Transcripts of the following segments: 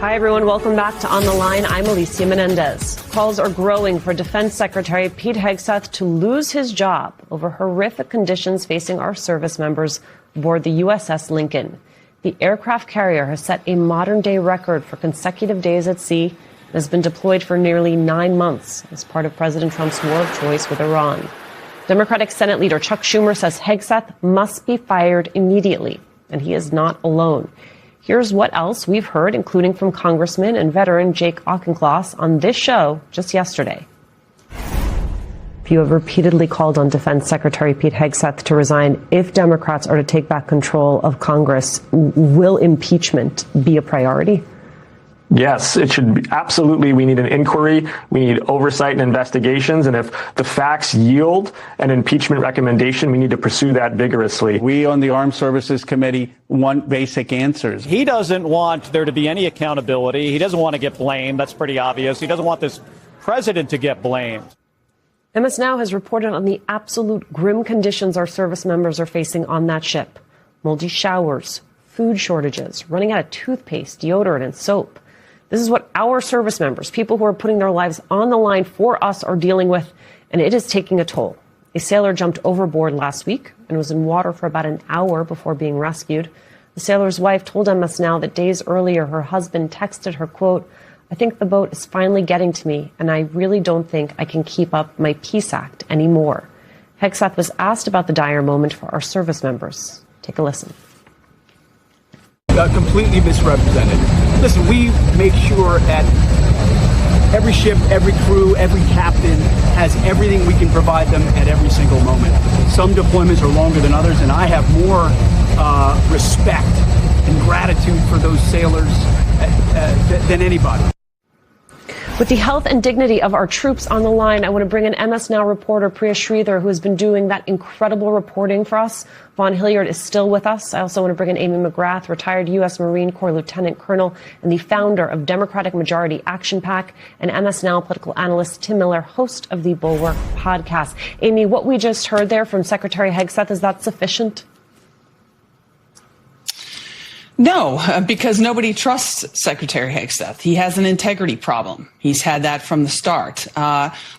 Hi, everyone. Welcome back to On the Line. I'm Alicia Menendez. Calls are growing for Defense Secretary Pete Hegseth to lose his job over horrific conditions facing our service members aboard the USS Lincoln. The aircraft carrier has set a modern-day record for consecutive days at sea and has been deployed for nearly 9 months as part of President Trump's war of choice with Iran. Democratic Senate Leader Chuck Schumer says Hegseth must be fired immediately, and he is not alone. Here's what else we've heard, including from Congressman and veteran Jake Auchincloss on this show just yesterday. You have repeatedly called on Defense Secretary Pete Hegseth to resign if Democrats are to take back control of Congress. Will impeachment be a priority? Yes, it should be. Absolutely. We need an inquiry. We need oversight and investigations. And if the facts yield an impeachment recommendation, we need to pursue that vigorously. We on the Armed Services Committee want basic answers. He doesn't want there to be any accountability. He doesn't want to get blamed. That's pretty obvious. He doesn't want this president to get blamed. MS Now has reported on the absolute grim conditions our service members are facing on that ship. Moldy showers, food shortages, running out of toothpaste, deodorant, and soap. This is what our service members, people who are putting their lives on the line for us, are dealing with, and it is taking a toll. A sailor jumped overboard last week and was in water for about an hour before being rescued. The sailor's wife told MS Now that days earlier her husband texted her, quote, "I think the boat is finally getting to me, and I really don't think I can keep up my Peace Act anymore." Hegseth was asked about the dire moment for our service members. Take a listen. Completely misrepresented. Listen, we make sure that every ship, every crew, every captain has everything we can provide them at every single moment. Some deployments are longer than others, and I have more respect and gratitude for those sailors than anybody. With the health and dignity of our troops on the line, I want to bring in MS Now reporter Priya Sridhar, who has been doing that incredible reporting for us. Vaughn Hilliard is still with us. I also want to bring in Amy McGrath, retired U.S. Marine Corps Lieutenant Colonel and the founder of Democratic Majority Action PAC, and MS Now political analyst Tim Miller, host of the Bulwark podcast. Amy, what we just heard there from Secretary Hegseth, is that sufficient? No, because nobody trusts Secretary Hegseth. He has an integrity problem. He's had that from the start.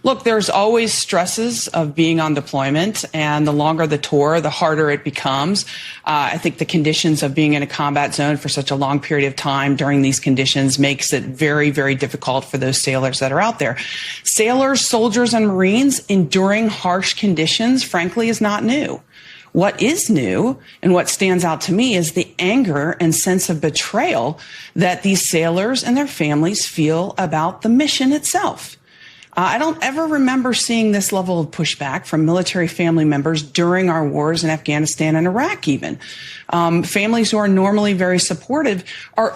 Look, there's always stresses of being on deployment, and the longer the tour, the harder it becomes. I think the conditions of being in a combat zone for such a long period of time during these conditions makes it very, very difficult for those sailors that are out there. Sailors, soldiers, and Marines enduring harsh conditions, frankly, is not new. What is new and what stands out to me is the anger and sense of betrayal that these sailors and their families feel about the mission itself. I don't ever remember seeing this level of pushback from military family members during our wars in Afghanistan and Iraq even. Families who are normally very supportive are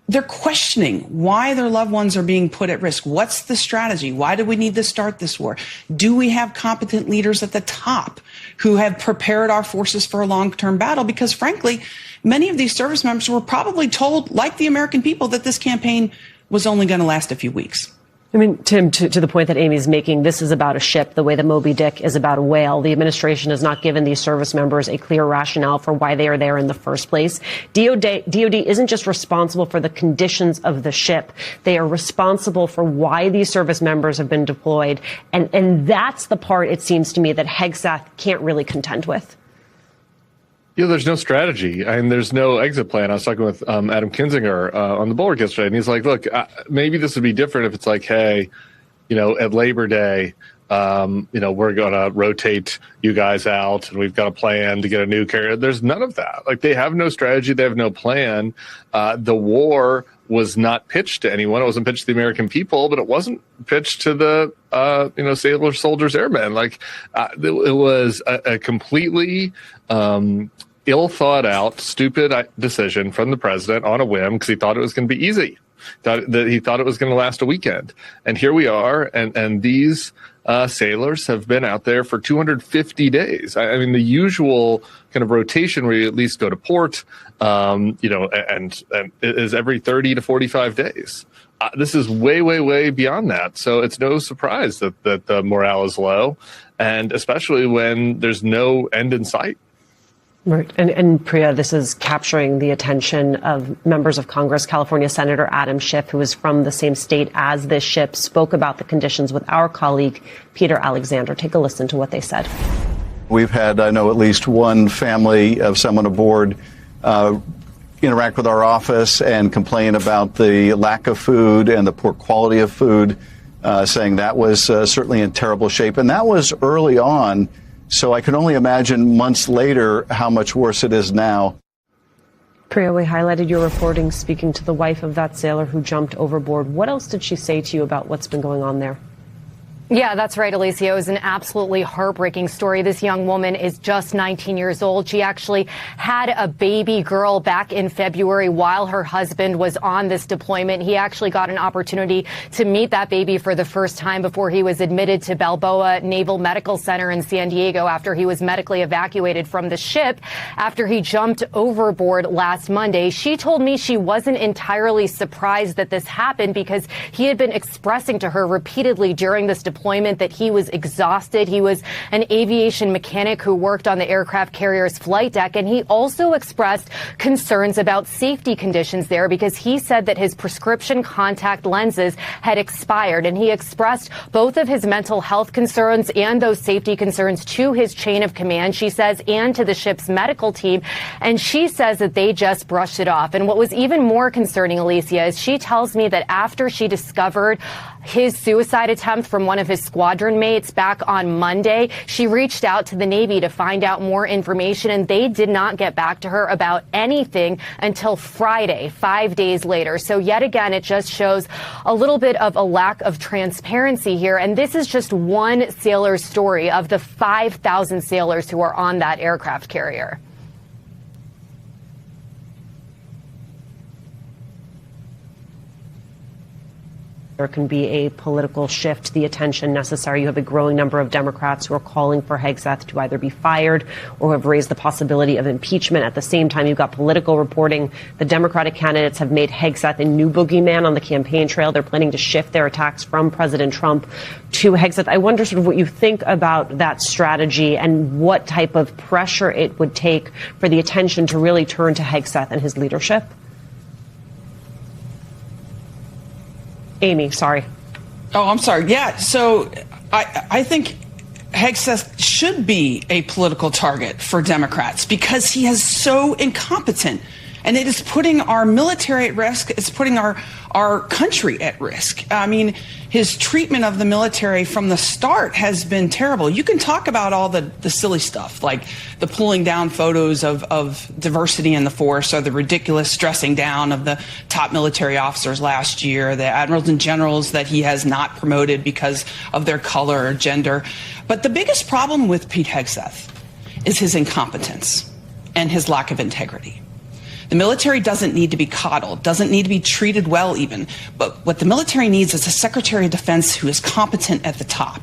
they're questioning why their loved ones are being put at risk. What's the strategy? Why do we need to start this war? Do we have competent leaders at the top who have prepared our forces for a long-term battle? Because frankly, many of these service members were probably told, like the American people, that this campaign was only going to last a few weeks. I mean, Tim, to the point that Amy's making, this is about a ship the way that Moby Dick is about a whale. The administration has not given these service members a clear rationale for why they are there in the first place. DOD isn't just responsible for the conditions of the ship. They are responsible for why these service members have been deployed. And that's the part, it seems to me, that Hegseth can't really contend with. Yeah, there's no strategy. I mean, there's no exit plan. I was talking with Adam Kinzinger on the Bulwark yesterday, and he's like, look, maybe this would be different if it's like, hey, at Labor Day, we're going to rotate you guys out and we've got a plan to get a new carrier. There's none of that. Like, they have no strategy. They have no plan. The war was not pitched to anyone. It wasn't pitched to the American people, but it wasn't pitched to the, sailors, soldiers, airmen. Like, it was a completely ill thought out, stupid decision from the president on a whim because he thought it was going to be easy. He thought it was going to last a weekend. And here we are. And these sailors have been out there for 250 days. I mean, the usual kind of rotation where you at least go to port, and is every 30 to 45 days. This is way, way, way beyond that. So it's no surprise that the morale is low, and especially when there's no end in sight. Right. And Priya, this is capturing the attention of members of Congress. California Senator Adam Schiff, who is from the same state as this ship, spoke about the conditions with our colleague, Peter Alexander. Take a listen to what they said. We've had, I know, at least one family of someone aboard interact with our office and complain about the lack of food and the poor quality of food, saying that was certainly in terrible shape. And that was early on. So I can only imagine months later how much worse it is now. Priya, we highlighted your reporting speaking to the wife of that sailor who jumped overboard. What else did she say to you about what's been going on there? Yeah, that's right, Alicia. It was an absolutely heartbreaking story. This young woman is just 19 years old. She actually had a baby girl back in February while her husband was on this deployment. He actually got an opportunity to meet that baby for the first time before he was admitted to Balboa Naval Medical Center in San Diego after he was medically evacuated from the ship after he jumped overboard last Monday. She told me she wasn't entirely surprised that this happened because he had been expressing to her repeatedly during this deployment that he was exhausted. He was an aviation mechanic who worked on the aircraft carrier's flight deck, and he also expressed concerns about safety conditions there because he said that his prescription contact lenses had expired, and he expressed both of his mental health concerns and those safety concerns to his chain of command, she says, and to the ship's medical team, and she says that they just brushed it off. And what was even more concerning, Alicia, is she tells me that after she discovered his suicide attempt from one of his squadron mates back on Monday, she reached out to the Navy to find out more information, and they did not get back to her about anything until Friday, 5 days later. So yet again, it just shows a little bit of a lack of transparency here. And this is just one sailor's story of the 5,000 sailors who are on that aircraft carrier. There can be a political shift, the attention necessary. You have a growing number of Democrats who are calling for Hegseth to either be fired or have raised the possibility of impeachment. At the same time, you've got political reporting. The Democratic candidates have made Hegseth a new boogeyman on the campaign trail. They're planning to shift their attacks from President Trump to Hegseth. I wonder sort of what you think about that strategy and what type of pressure it would take for the attention to really turn to Hegseth and his leadership. Amy, sorry. Oh, I'm sorry. Yeah, so I think Hegseth should be a political target for Democrats because he is so incompetent. And it is putting our military at risk. It's putting our country at risk. I mean, his treatment of the military from the start has been terrible. You can talk about all the silly stuff, like the pulling down photos of diversity in the force or the ridiculous stressing down of the top military officers last year, the admirals and generals that he has not promoted because of their color or gender. But the biggest problem with Pete Hegseth is his incompetence and his lack of integrity. The military doesn't need to be coddled, doesn't need to be treated well even. But what the military needs is a Secretary of Defense who is competent at the top,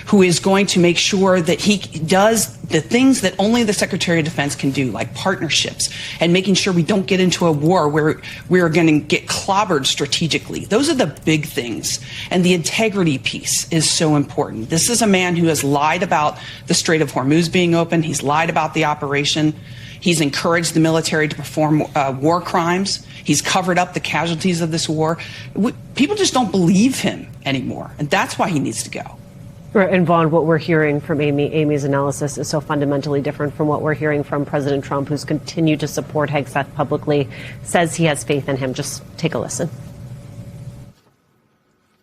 who is going to make sure that he does the things that only the Secretary of Defense can do, like partnerships and making sure we don't get into a war where we're going to get clobbered strategically. Those are the big things. And the integrity piece is so important. This is a man who has lied about the Strait of Hormuz being open. He's lied about the operation. He's encouraged the military to perform war crimes. He's covered up the casualties of this war. People just don't believe him anymore, and that's why he needs to go. Right, and Vaughn, what we're hearing from Amy's analysis is so fundamentally different from what we're hearing from President Trump, who's continued to support Hegseth publicly, says he has faith in him. Just take a listen.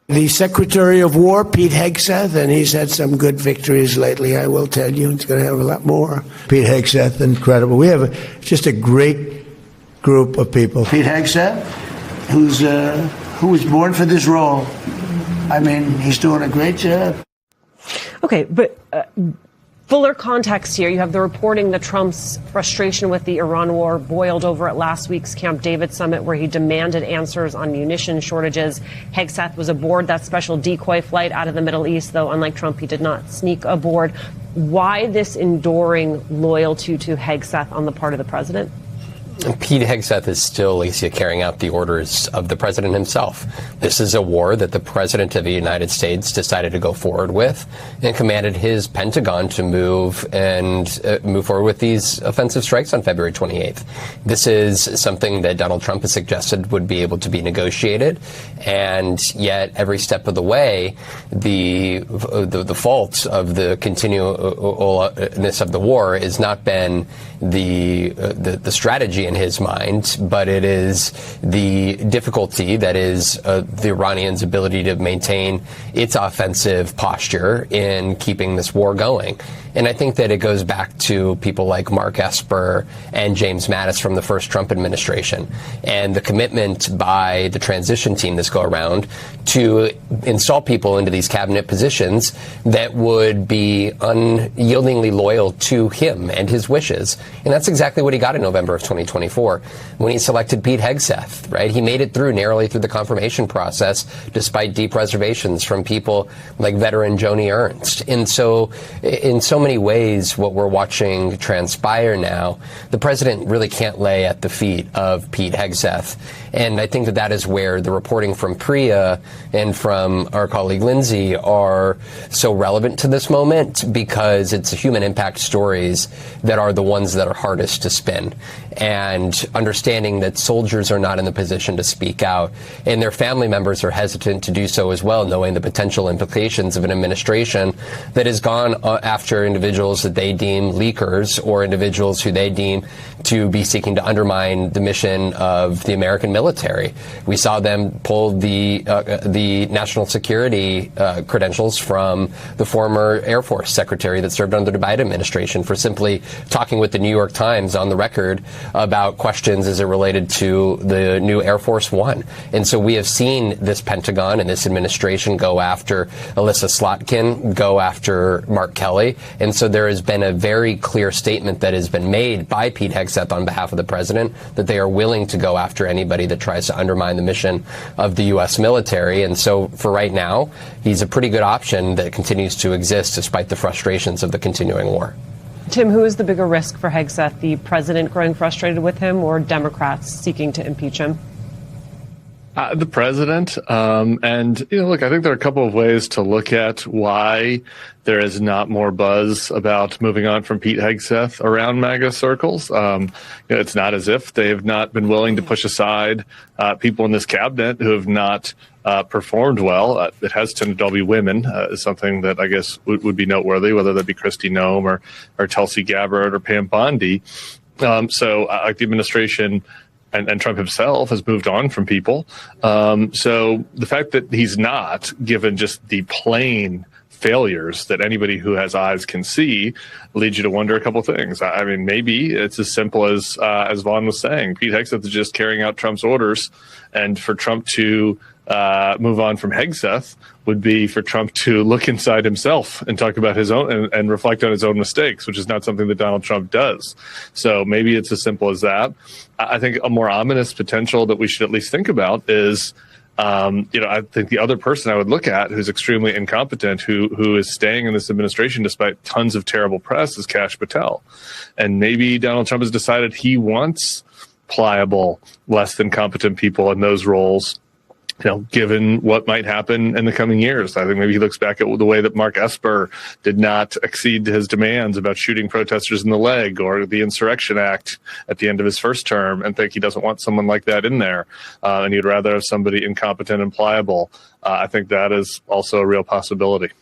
The Secretary of War, Pete Hegseth, and he's had some good victories lately, I will tell you. He's going to have a lot more. Pete Hegseth, incredible. We have just a great group of people. Pete Hegseth, who was born for this role. I mean, he's doing a great job. Okay, but fuller context here. You have the reporting that Trump's frustration with the Iran war boiled over at last week's Camp David summit, where he demanded answers on munition shortages. Hegseth was aboard that special decoy flight out of the Middle East, though unlike Trump, he did not sneak aboard. Why this enduring loyalty to Hegseth on the part of the president? Pete Hegseth is still, Alicia, carrying out the orders of the president himself. This is a war that the president of the United States decided to go forward with and commanded his Pentagon to move forward with these offensive strikes on February 28th. This is something that Donald Trump has suggested would be able to be negotiated, and yet every step of the way, the fault of the continualness of the war has not been the strategy in his mind, but it is the difficulty that is the Iranians' ability to maintain its offensive posture in keeping this war going. And I think that it goes back to people like Mark Esper and James Mattis from the first Trump administration, and the commitment by the transition team this go around to install people into these cabinet positions that would be unyieldingly loyal to him and his wishes. And that's exactly what he got in November of 2024 when he selected Pete Hegseth, right? He made it through narrowly through the confirmation process despite deep reservations from people like veteran Joni Ernst. And so in so many ways, what we're watching transpire now, the president really can't lay at the feet of Pete Hegseth. And I think that that is where the reporting from Priya and from our colleague Lindsay are so relevant to this moment, because it's human impact stories that are the ones that are hardest to spin. And understanding that soldiers are not in the position to speak out, and their family members are hesitant to do so as well, knowing the potential implications of an administration that has gone after individuals that they deem leakers or individuals who they deem to be seeking to undermine the mission of the American military. We saw them pull the national security credentials from the former Air Force secretary that served under the Biden administration for simply talking with the New York Times on the record about questions as it related to the new Air Force One. And so we have seen this Pentagon and this administration go after Alyssa Slotkin, go after Mark Kelly. And so there has been a very clear statement that has been made by Pete Hegseth on behalf of the president that they are willing to go after anybody that tries to undermine the mission of the U.S. military. And so for right now, he's a pretty good option that continues to exist despite the frustrations of the continuing war. Tim, who is the bigger risk for Hegseth, the president growing frustrated with him or Democrats seeking to impeach him? The president. And, look, I think there are a couple of ways to look at why there is not more buzz about moving on from Pete Hegseth around MAGA circles. It's not as if they have not been willing to push aside people in this cabinet who have not performed well. It has tended to all be women, is something that I guess would be noteworthy, whether that be Kristi Noem or Tulsi Gabbard or Pam Bondi. So the administration and Trump himself has moved on from people. So the fact that he's not, given just the plain failures that anybody who has eyes can see, leads you to wonder a couple things. I mean, maybe it's as simple as Vaughn was saying, Pete Hegseth is just carrying out Trump's orders, and for Trump to move on from Hegseth would be for Trump to look inside himself and talk about his own and reflect on his own mistakes, which is not something that Donald Trump does. So maybe it's as simple as that. I think a more ominous potential that we should at least think about is, I think the other person I would look at who's extremely incompetent, who is staying in this administration despite tons of terrible press, is Kash Patel. And maybe Donald Trump has decided he wants pliable, less than competent people in those roles, given what might happen in the coming years. I think maybe he looks back at the way that Mark Esper did not exceed his demands about shooting protesters in the leg or the Insurrection Act at the end of his first term and think he doesn't want someone like that in there. And he'd rather have somebody incompetent and pliable. I think that is also a real possibility.